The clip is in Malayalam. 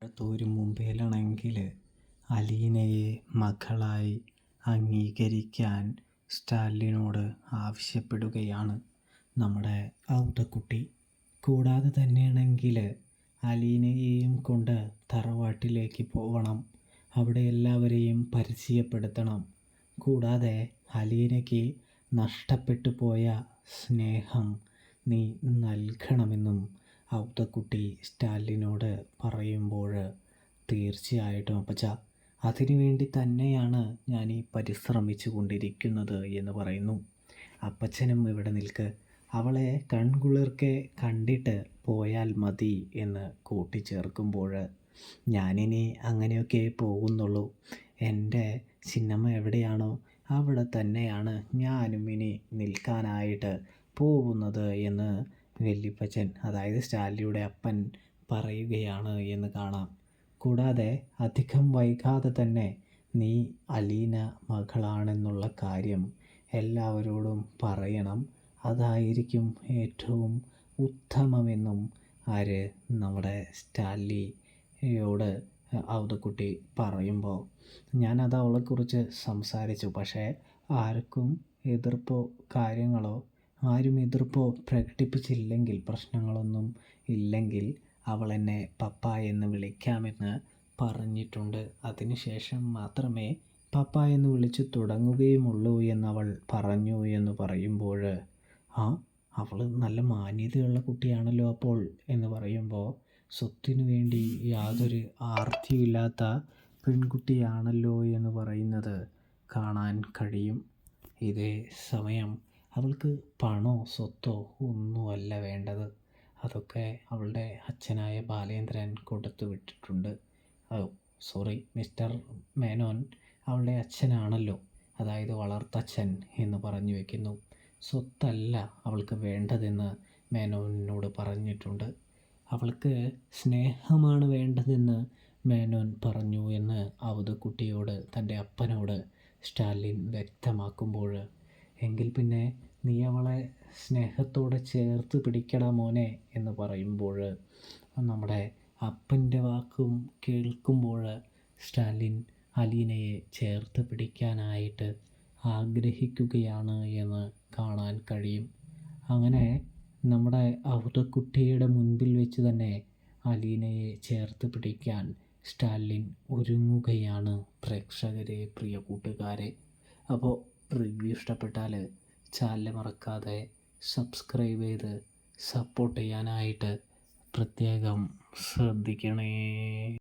ഒരു മുമ്പേലാണെങ്കിൽ അലീനയെ മകളായി അംഗീകരിക്കാൻ സ്റ്റാലിനോട് ആവശ്യപ്പെടുകയാണ് നമ്മുടെ ഔതക്കുട്ടി. കൂടാതെ തന്നെയാണെങ്കിൽ അലീനയെയും കൊണ്ട് തറവാട്ടിലേക്ക് പോവണം, അവിടെ എല്ലാവരെയും പരിചയപ്പെടുത്തണം. കൂടാതെ അലീനയ്ക്ക് നഷ്ടപ്പെട്ടു പോയ സ്നേഹം നീ നൽകണമെന്നും ഔതക്കുട്ടി സ്റ്റാലിനോട് പറയുമ്പോൾ, തീർച്ചയായിട്ടും അപ്പച്ച, അതിനുവേണ്ടി തന്നെയാണ് ഞാൻ ഈ പരിശ്രമിച്ചു കൊണ്ടിരിക്കുന്നത് എന്ന് പറയുന്നു. അപ്പച്ചനും ഇവിടെ നിൽക്ക്, അവളെ കൺകുളിർക്കെ കണ്ടിട്ട് പോയാൽ മതി എന്ന് കൂട്ടിച്ചേർക്കുമ്പോൾ, ഞാനിനി അങ്ങനെയൊക്കെ പോകുന്നുള്ളൂ. എൻ്റെ ചിന്നമ്മ എവിടെയാണോ അവിടെ തന്നെയാണ് ഞാനും ഇനി നിൽക്കാനായിട്ട് പോകുന്നത് എന്ന് വല്യപ്പച്ചൻ, അതായത് സ്റ്റാലിയുടെ അപ്പൻ പറയുകയാണ് എന്ന് കാണാം. കൂടാതെ അധികം വൈകാതെ തന്നെ നീ അലീന മകളാണെന്നുള്ള കാര്യം എല്ലാവരോടും പറയണം, അതായിരിക്കും ഏറ്റവും ഉത്തമമെന്നും നമ്മുടെ സ്റ്റാലിയോട് ഔതക്കുട്ടി പറയുമ്പോൾ, ഞാനത് അവളെക്കുറിച്ച് സംസാരിച്ചു. പക്ഷേ ആർക്കും എതിർപ്പോ കാര്യങ്ങളോ ആരും എതിർപ്പോ പ്രകടിപ്പിച്ചില്ലെങ്കിൽ, പ്രശ്നങ്ങളൊന്നും ഇല്ലെങ്കിൽ അവൾ എന്നെ പപ്പ എന്ന് വിളിക്കാമെന്ന് പറഞ്ഞിട്ടുണ്ട്. അതിനുശേഷം മാത്രമേ പപ്പ എന്ന് വിളിച്ചു തുടങ്ങുകയുമുള്ളൂ എന്നവൾ പറഞ്ഞു എന്ന് പറയുമ്പോൾ, അവൾ നല്ല മാന്യതയുള്ള കുട്ടിയാണല്ലോ അപ്പോൾ എന്ന് പറയുമ്പോൾ, സ്വത്തിനു വേണ്ടി യാതൊരു ആർത്തിയില്ലാത്ത പെൺകുട്ടിയാണല്ലോ എന്ന് പറയുന്നത് കാണാൻ കഴിയും. ഇതേ സമയം അവൾക്ക് പണോ സ്വത്തോ ഒന്നുമല്ല വേണ്ടത്, അതൊക്കെ അവളുടെ അച്ഛനായ ബാലേന്ദ്രൻ കൊടുത്തു വിട്ടിട്ടുണ്ട്. മിസ്റ്റർ മേനോൻ അവളുടെ അച്ഛനാണല്ലോ, അതായത് വളർത്തച്ഛൻ എന്ന് പറഞ്ഞു വയ്ക്കുന്നു. സ്വത്തല്ല അവൾക്ക് വേണ്ടതെന്ന് മേനോനോട് പറഞ്ഞിട്ടുണ്ട്. അവൾക്ക് സ്നേഹമാണ് വേണ്ടതെന്ന് മേനോൻ പറഞ്ഞു എന്ന് ഔതക്കുട്ടിയോട്, തൻ്റെ അപ്പനോട് സ്റ്റാലിൻ വ്യക്തമാക്കുമ്പോൾ, എങ്കിൽ പിന്നെ നീ അവളെ സ്നേഹത്തോടെ ചേർത്ത് പിടിക്കടാ മോനെ എന്ന് പറയുമ്പോൾ, നമ്മുടെ അപ്പൻ്റെ വാക്കും കേൾക്കുമ്പോൾ സ്റ്റാലിൻ അലീനയെ ചേർത്ത് പിടിക്കാനായിട്ട് ആഗ്രഹിക്കുകയാണ് എന്ന് കാണാൻ കഴിയും. അങ്ങനെ നമ്മുടെ ഔതക്കുട്ടിയുടെ മുൻപിൽ വെച്ച് തന്നെ അലീനയെ ചേർത്ത് പിടിക്കാൻ സ്റ്റാലിൻ ഒരുങ്ങുകയാണ്. പ്രേക്ഷകരെ, പ്രിയ കൂട്ടുകാരെ, അപ്പോൾ റിവ്യൂ ഇഷ്ടപ്പെട്ടാൽ ചാനൽ മറക്കാതെ സബ്സ്ക്രൈബ് ചെയ്ത് സപ്പോർട്ട് ചെയ്യാനായിട്ട് പ്രത്യേകം ശ്രദ്ധിക്കണേ.